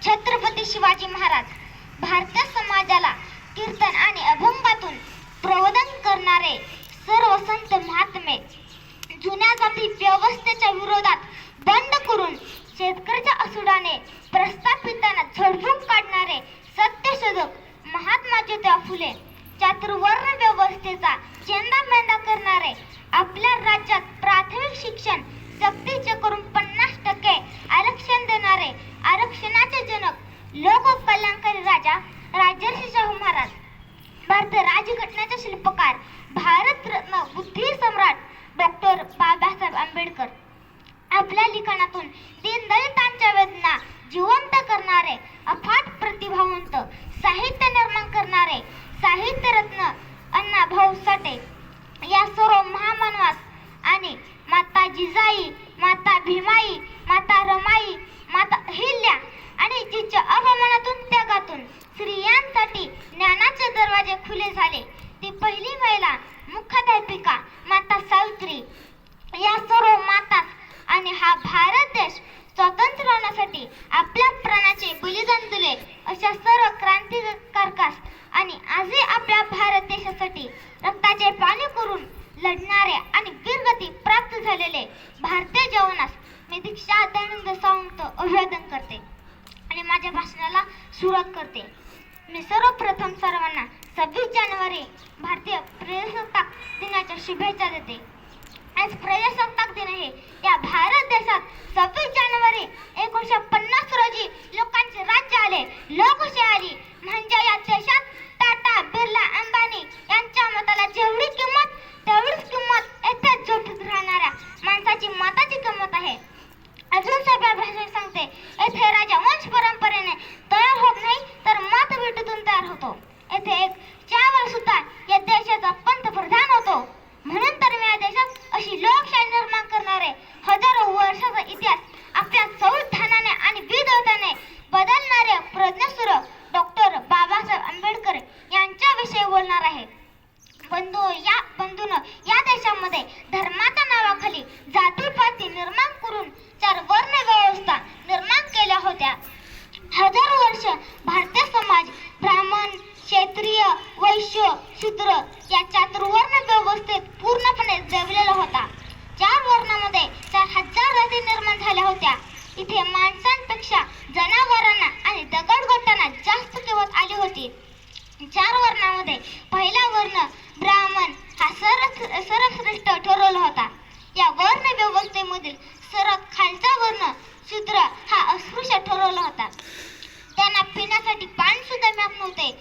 छत्रपती शिवाजी महाराज भारतीय समाजाला कीर्तन आणि अभंगातून प्रबोधन करणारे सर्व संत महात्मे जुन्या जाती व्यवस्थेच्या विरोधात बंड करून शेतकऱ्याच्या असुडाने प्रस्थापितांना झोडपून काढणारे सत्यशोधक महात्मा ज्योतिबा फुले चातुर्वर्ण व्यवस्थेचा चेंदामेंदा करणारे आपल्या राज्यात प्राथमिक शिक्षण सक्तीचे करून 50% आरक्षण देणारे आरक्षणाचे जनक लोककल्याणकारी राजा राजर्षी शाहू महाराज भारतीय राज्यघटनेचे शिल्पकार भारतरत्न बुद्धी सम्राट डॉक्टर बाबासाहेब आंबेडकर आपल्या लिखाणातून दीनदलितांच्या वेदना जिवंत करणारे अफाट प्रतिभावंत साहित्य निर्माण करणारे साहित्यरत्न अण्णाभाऊ साठे या सर्व महामानवास आणि माता जिजाई, माता भीमाई, माता रमाई, माता हिल्या आणि जिच्या अवमानातून त्यागातून स्त्रियांसाठी ज्ञानाचे दरवाजे खुले झाले ती पहिली महिला मुख्याध्यापिका माता सावित्री या सर्व मातास आणि हा भारत देश स्वतंत्र होण्यासाठी आपल्या प्राणाचे बलिदान दिले अशा सर्व क्रांतिकारकास आणि आजही आपल्या भारत देशासाठी रक्ताचे पाणी करून लढणारे आणि वीरगती प्राप्त झालेले भारतीय जवानास मी दीक्षा दयानंद सावंत अभिवादन करते आणि माझ्या भाषणाला सुरुवात करते. मी सर्वप्रथम सर्वांना 26 जानेवारी भारतीय प्रजासत्ताक दिनाच्या शुभेच्छा देते. आज प्रजासत्ताक दिन आहे. या भारत देशात 26 जानेवारी 1950 रोजी लोकांचे राज्य आले, लोकशाही आली. म्हणजे या देशात टाटा, बिर्ला, अंबानी यांच्या मताला जेवढी किंमत तेवढीच किंमत येथे झोपीत राहणाऱ्या माणसाची मताची किंमत आहे. अजून सगळ्या भाषेत सांगते, येथे राजा वंश परंपरेने तयार होत नाही तर मतपेटीतून तयार होतो. येथे एक चावल सुद्धा या देशाचा पंतप्रधान होतो. म्हणून तर मी या देशात अशी लोकशाही निर्माण करणारे हजारो वर्षाचा इतिहास आपल्या संविधानाने आणि विधिवताने बदलणारे प्रज्ञासूर डॉक्टर बाबासाहेब आंबेडकर यांच्याविषयी बोलणार आहे. बंधून या देशामध्ये धर्माच्या नावाखाली जातीपाती निर्माण करून 4 वर्ण व्यवस्था निर्माण केल्या होत्या. हजारो वर्ष भारतीय समाज ब्राह्मण, क्षत्रिय, वैश्य, शूद्र या चातुर्वर्ण व्यवस्थेत पूर्णपणे दबलेला होता. 4 वर्णामध्ये 4000 जाती निर्माण झाल्या होत्या. इथे माणसांपेक्षा जनावरांना आणि दगडगोट्यांना जास्त किंमत आली होती. 4 वर्णामध्ये पहिला वर्ण ब्राह्मण हा सर्वश्रेष्ठ ठरवला होता. या वर्ण व्यवस्थेमधील सर्वात खालचा वर्ण शूद्र हा अस्पृश्य ठरवला होता. त्यांना पिण्यासाठी पाणी सुद्धा मिळत नव्हते.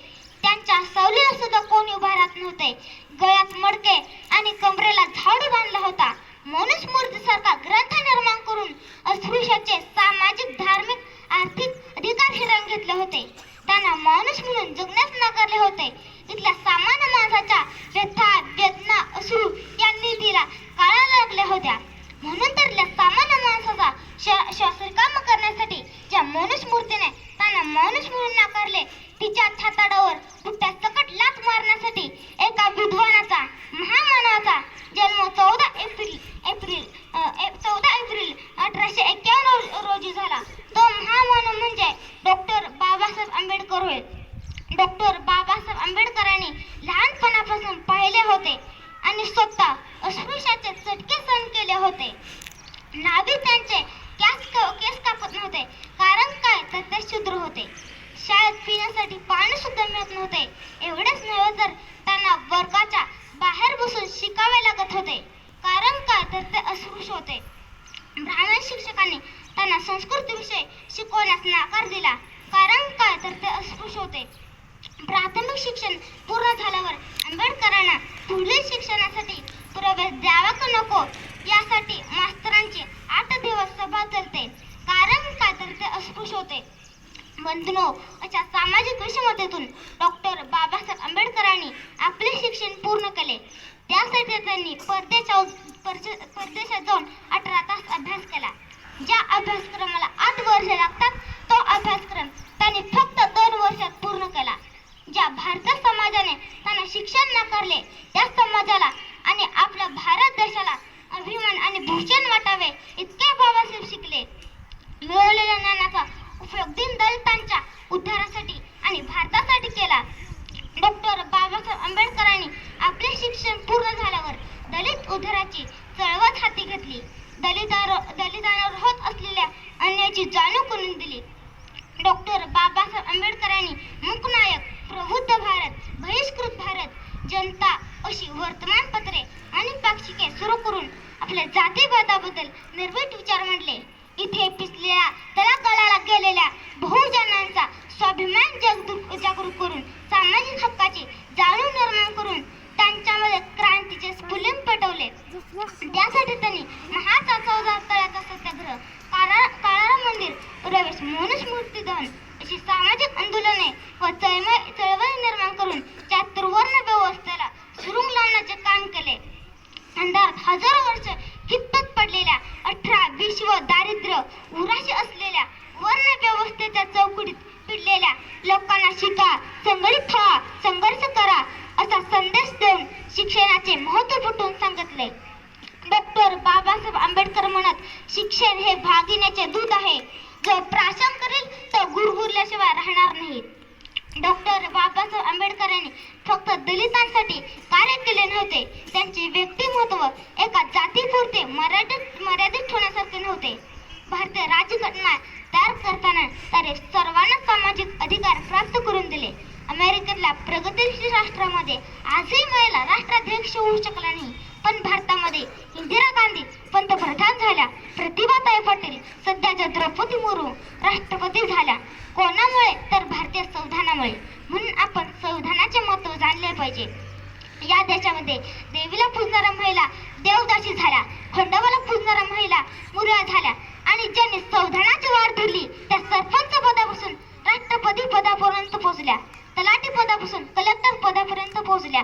त्यांच्या सावलीला सुद्धा कोणी उभा राहत नव्हते. गळ्यात मडके आणि कमरेला झाडू बांधला होता. मनुस्मृतीसारखा ग्रंथ निर्माण करून अस्पृश्याचे सामाजिक, धार्मिक, आर्थिक अधिकार हिरावून घेतले होते. त्यांना माणूस म्हणून जगण्यास नाकारले होते. इथल्या सामान्य माणसाच्या व्यथा, वेदना, अश्रू यांनी तिला काळाला लागल्या होत्या. म्हणून तर सामान्य माणसाचा श्वास रिकामा करण्यासाठी ज्या मनुस्मृतीने त्यांना माणूस म्हणून नाकारले तिच्या छाताडावर बुट्ट्या सकट लाथ मारण्यासाठी एका विद्वानाचा, महामानवाचा जन्म 14 एप्रिल 1851 रोजी झाला. तो महामानव म्हणजे डॉक्टर बाबासाहेब आंबेडकर होय. डॉक्टर बाबासाहेब आंबेडकरांनी लहानपणापासून पाहिले होते आणि स्वतः अस्पृश्याचे चटके सहन केले होते. नावी त्यांचे केस कापत नव्हते. कारण काय तर ते शूद्र होते. शाळेत पिण्यासाठी पाणी सुद्धा मिळत नव्हते. एवढेच नव्हे तर त्यांना वर्गाच्या बाहेर बसून शिकावे लागत होते. कारण काय तर ते अस्पृश्य होते. ब्राह्मण शिक्षकांनी त्यांना संस्कृतीविषयी शिकवण्यास नकार दिला. कारण काय तर ते अस्पृश्य होते. प्राथमिक शिक्षण पूर्ण झाल्यावर आंबेडकरांना पुढील शिक्षणासाठी प्रवेश द्यावा का नको यासाठी मास्तरांची 8 दिवस सभा चालते. कारण काय तर ते अस्पृश्य होते. बंधनो, अशा सामाजिक विषमतेतून डॉक्टर बाबासाहेब आंबेडकरांनी आपले शिक्षण पूर्ण केले. त्यासाठी त्यांनी परदेशात जाऊन 18 तास अभ्यास केला. ज्या अभ्यासक्रमाला 8 वर्षे लागतात तो अभ्यासक्रम त्यांनी फक्त 2 वर्षात पूर्ण केला. ज्या भारतीय समाजाने त्यांना शिक्षण नाकारले त्या समाजाला आणि आपल्या भारत देशाला अभिमान आणि भूषण वाटावे इतके बाबासाहेब शिकले. मिळवलेल्या ज्ञानाचा उपयोग दीनदलितांच्या उद्धारासाठी आणि भारतासाठी केला. डॉक्टर बाबासाहेब आंबेडकरांनी आपले शिक्षण पूर्ण झाल्यावर दलित उद्धाराची चळवळ हाती घेतली. दलितांवर होत असलेल्या अन्यायाची जाणीव करून दिली. डॉक्टर बाबासाहेब आंबेडकरांनी मूकनायक, प्रबुद्ध भारत, बहिष्कृत भारत, जनता अशी वर्तमानपत्रे आणि पाक्षिके सुरू करून आपल्या जातीभेदाबद्दल निर्भीड विचार मांडले. इथे पिचलेल्या तळागाळाला गेलेल्या बहुजनांचा स्वाभिमान जागृत करून सामाजिक हक्काची जाणीव निर्माण करून त्यांच्यामध्ये क्रांतीचे स्फुलिंग पेटवले. त्यासाठी त्यांनी महाचौदा तळ्याचा सत्याग्रह, काळाराम मंदिर प्रवेश, मनुस्मृती दहन अशी सामाजिक आंदोलने व चळवळी निर्माण करून त्या त्रिवर्ण व्यवस्थेला सुरुंग लावण्याचे काम केले. अंधारात हजारो वर्ष खितपत पडलेल्या 18-20 व दारिद्र्य उराशी असलेल्या वर्ण व्यवस्थेच्या चौकटीत पिडलेल्या लोकांना शिका, संघटित व्हा, संघर्ष करा असा संदेश देऊन शिक्षणाचे महत्त्व पटवून सांगितले. डॉक्टर बाबासाहेब आंबेडकर म्हणत, शिक्षण हे भागिण्याचे दूध आहे. जो प्राशन करेल तो गुरगुरल्याशिवाय राहणार नाही. डॉक्टर बाबासाहेब आंबेडकरांनी फक्त दलितांसाठी कार्य केले नव्हते. त्यांचे व्यक्तिमत्व एका जातीपुरते मर्यादित ठेवण्यासारखे नव्हते. भारतीय राज्यघटना तयार करताना त्याने सर्वांना सामाजिक अधिकार प्राप्त करून दिले. अमेरिकेतल्या प्रगतीशील राष्ट्रामध्ये आजही महिला राष्ट्राध्यक्ष होऊ शकला नाही, पण भारतामध्ये इंदिरा गांधी पंतप्रधान झाल्या, प्रतिभाताई पाटील सध्याच्या द्रौपदी मुर्मू राष्ट्रपती झाल्या. कोणामुळे? तर भारतीय संविधानामुळे. म्हणून आपण संविधानाचे महत्त्व जाणले पाहिजे. या देशामध्ये देवीला पूजणाऱ्या महिला देवदासी झाल्या, खंडोबाला पूजणाऱ्या महिला मुर्या झाल्या आणि ज्यांनी संविधानाची वाट धरली त्या सरपंच पदापासून राष्ट्रपती पदापर्यंत पोहोचल्या, तलाठी पदापासून कलेक्टर पदापर्यंत पोहोचल्या.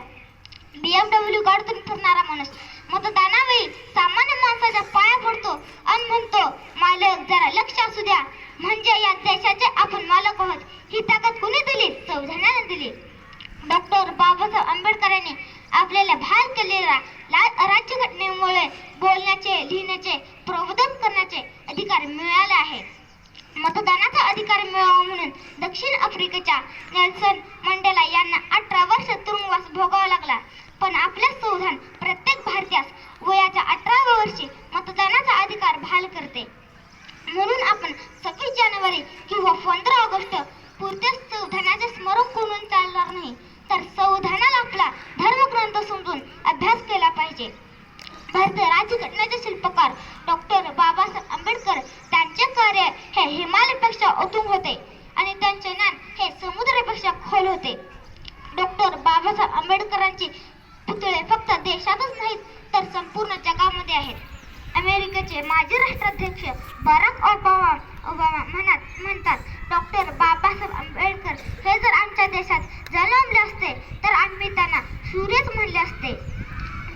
BMW गाडीतून फिरणारा माणूस मतदानावेळी सामान्य माणसाच्या पाया पडतो आणि म्हणतो, मालक जरा लक्ष असू द्या, म्हणजे या देशाचे आपण मालक आहोत. ही ताकद कुणी दिली? संविधानाने दिली. डॉक्टर बाबासाहेब आंबेडकरांनी आपल्याला बाहेर केलेल्या राज्यघटनेमुळे बोलण्याचे, लिहिण्याचे, प्रबोधन करण्याचे अधिकार मिळाले आहे. मतदानाचा अधिकार मिळावा म्हणून दक्षिण आफ्रिकेच्या नेल्सन मंडेला यांना 18 वर्ष तुरुंगवास भोगावा लागला. पण आपले संविधान प्रत्येक भारतीयास वयाच्या 18व्या वर्षी मतदानाचा अधिकार बहाल करते. म्हणून आपण 26 जानेवारी किंवा 15 ऑगस्ट पुरतेच संविधानाचे स्मरण करून चालणार नाही, तर संविधानाला आपला धर्मग्रंथ समजून अभ्यास केला पाहिजे. भारतीय राज्यघटनेचे शिल्पकार डॉक्टर बाबासाहेब आंबेडकर, त्यांचे कार्य हे हिमालयापेक्षा अतुंग होते आणि त्यांचे ज्ञान हे समुद्रापेक्षा खोल होते. डॉक्टर बाबासाहेब आंबेडकरांची पुतळे फक्त देशातच नाहीत तर संपूर्ण जगामध्ये आहेत. अमेरिकेचे माजी राष्ट्राध्यक्ष बराक ओबामा म्हणतात, डॉक्टर बाबासाहेब आंबेडकर हे जर आमच्या देशात जन्मले असते तर आम्ही त्यांना सूर्यच म्हणले असते.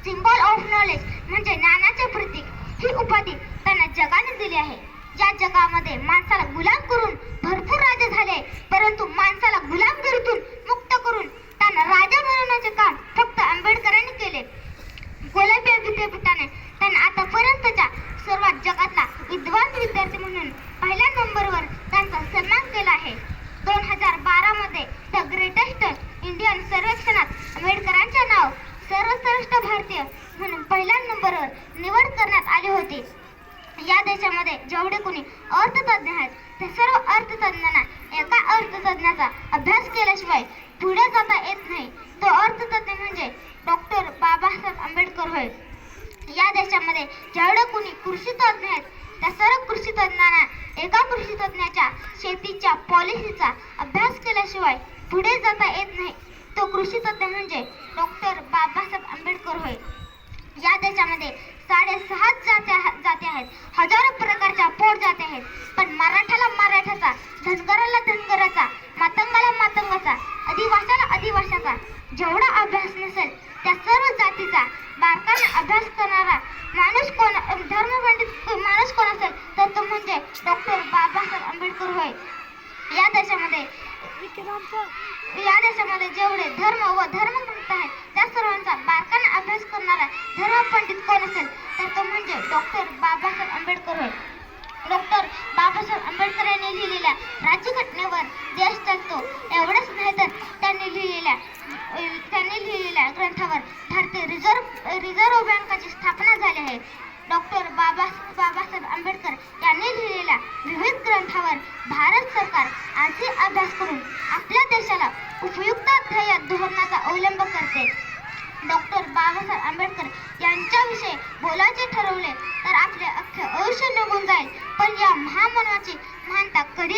सिम्बॉल ऑफ नॉलेज म्हणजे ज्ञानाचे प्रतीक, ही उपाधी त्यांना जगाने दिली आहे. या जगामध्ये माणसाला गुलाम करून भरपूर राजे झाले, परंतु माणसाला गुलामगिरीतून मुक्त करून त्यांना राजा बनवण्याचे काम फक्त आंबेडकरांनी केले. कोलंबिया विद्यापीठाने त्यांना आतापर्यंतच्या सर्वात जगातला विद्वान विद्यार्थी म्हणून पहिल्या नंबरवर त्यांचा सन्मान केला आहे. 2012 मध्ये द ग्रेटेस्ट इंडियन सर्वेक्षणात आंबेडकरांचे नाव सर्वश्रेष्ठ भारतीय म्हणून पहिल्या नंबरवर निवड करण्यात आली होती. या देशामध्ये जेवढे कोणी अर्थतज्ञ आहेत त्या सर्व अर्थतज्ञांना एका अर्थतज्ञाचा अभ्यास केल्याशिवाय पुढे जाता येत नाही. तो अर्थतज्ञ म्हणजे डॉक्टर बाबासाहेब आंबेडकर होय. या देशामध्ये जेवढे कोणी कृषीतज्ञ आहेत त्या सर्व कृषीतज्ञांना एका कृषीतज्ञाच्या शेतीच्या पॉलिसीचा अभ्यास केल्याशिवाय पुढे जाता येत नाही. तो कृषीतज्ञ म्हणजे डॉक्टर बाबासाहेब आंबेडकर होय. या देशामध्ये 6.5 जाती आहेत, हजारो प्रकारच्या पोट जाती आहेत, पण मराठ्याला मराठ्याचा, धनगराला धनगराचा, मातंगाला मातंगाचा, आदिवासाला आदिवासाचा जेवढा अभ्यास नसेल त्या सर्व जातीचा बारकाईने अभ्यास करणारा माणूस कोण, धर्मपंडित माणूस कोण असेल तर तो म्हणजे डॉक्टर बाबासाहेब आंबेडकर होय. या देशामध्ये जेवढे धर्म व धर्मग्रंथ आहेत त्या सर्वांचा बारकाईने अभ्यास करणारा धर्मपंडित कोण असेल तर तो म्हणजे डॉक्टर बाबासाहेब आंबेडकर होय. डॉक्टर बाबासाहेब आंबेडकर यांनी लिहिलेल्या राज्यघटनेवर देश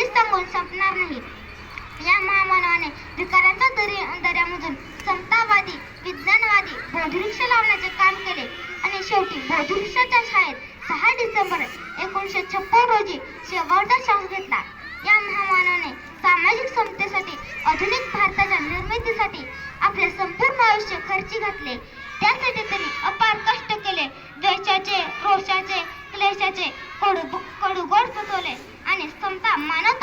कधीच सांगून संपणार नाही. या महामानवाने विकारांच्या दऱ्यामधून समतावादी, विज्ञानवादी बोधवृक्ष लावण्याचे काम केले आणि शेवटी बोधवृक्षाच्या छायेत 6 डिसेंबर 1956 रोजी शेवटचा श्वास घेतला. या महामानवाने सामाजिक समतेसाठी, आधुनिक भारताच्या निर्मितीसाठी आपले संपूर्ण आयुष्य खर्ची घातले. त्यासाठी त्यांनी अपार कष्ट केले. द्वेषाचे, रोषाचे, क्लेशाचे कडूगोड पचवले आणि समता, मानव